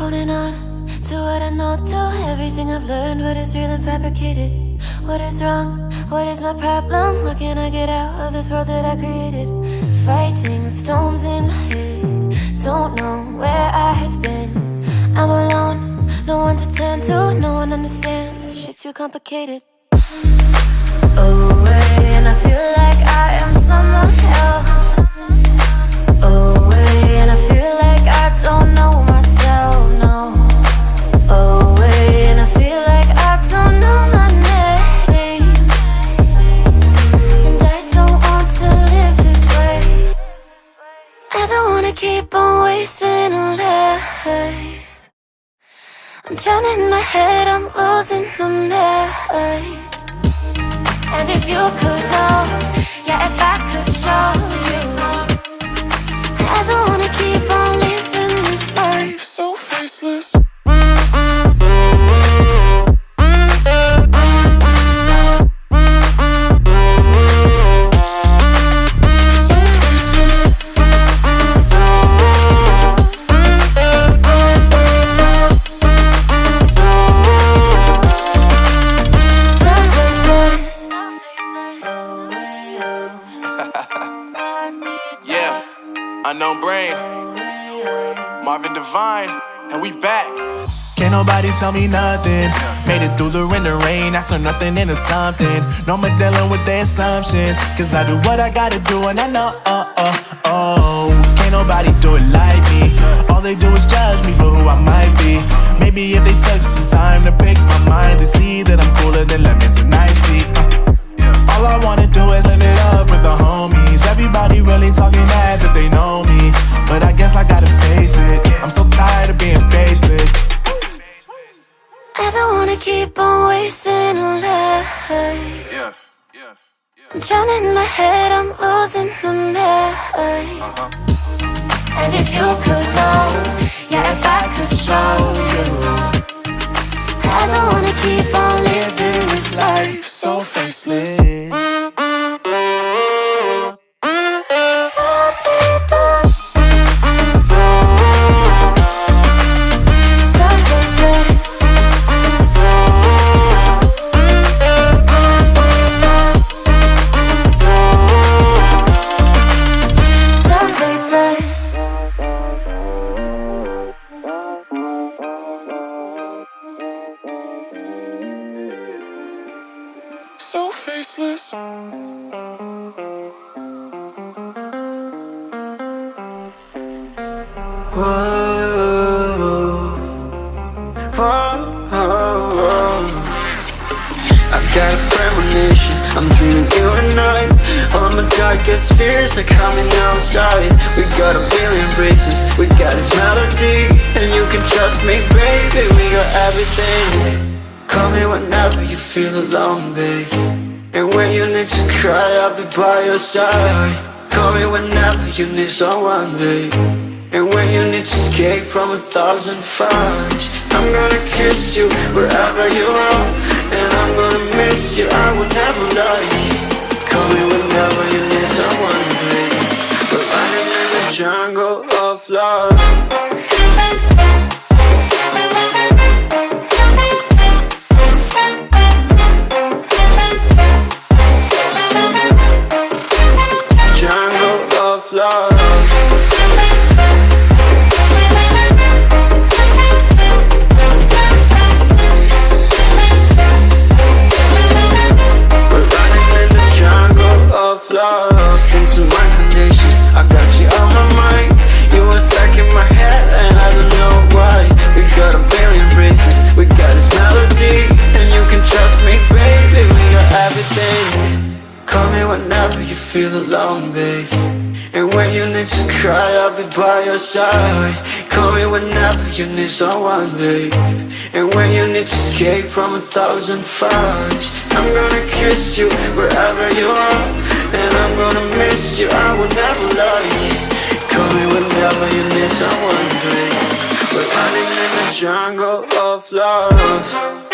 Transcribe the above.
holding on to what I know, to everything I've learned. What is real and fabricated? What is wrong? What is my problem? What can I get out of this world that I created? Fighting the storms in my head. Don't know where I have been. I'm alone, no one to turn to. No one understands, this shit's too complicated. Away, and I feel like I am someone else. Away, and I feel like I don't know myself, no. Away, and I feel like I don't know my name. And I don't want to live this way. I don't wanna keep on wasting a life. I'm drowning in my head, I'm losing my mind. And if you could know, yeah, if I could show you, I don't wanna keep on living this life so faceless. Unknown Brain, Marvin Divine, and we back. Can't nobody tell me nothing. Made it through the rain and rain, I turn nothing into something. No more dealing with their assumptions, cause I do what I gotta do and I know, can't nobody do it like me. All they do is judge me for who I might be. Maybe if they took some time to pick my mind, they see that I'm cooler than lemons and iced tea. All I wanna do is live it up with the homies. Everybody really talking as if they know me, but I guess I gotta face it. I'm so tired of being faceless. I don't wanna keep on wasting a life. I'm drowning in my head, I'm losing my mind. And if you could know, yeah, if I could show you, I don't wanna keep on living this life so faceless. So faceless. I've got a premonition, I'm dreaming you and I. All my darkest fears are coming outside. We got a billion races, we got this melody, and you can trust me, baby, we got everything. Call me whenever you feel alone, babe. And when you need to cry, I'll be by your side. Call me whenever you need someone, babe. And when you need to escape from 1,000 fires, I'm gonna kiss you wherever you are. And I'm gonna miss you, I will never lie. Call me whenever you need someone, babe. We're running in the jungle of love. Love. We're running in the jungle of love. Listen to my conditions, I got you on my mind. You were stuck in my head and I don't know why. We got a billion races, we got this melody, and you can trust me, baby, we got everything. Call me whenever you feel alone, babe. And when you need to cry, I'll be by your side. Call me whenever you need someone, babe. And when you need to escape from 1,000 fires, I'm gonna kiss you wherever you are. And I'm gonna miss you, I will never lie. Call me whenever you need someone, babe. We're running in the jungle of love.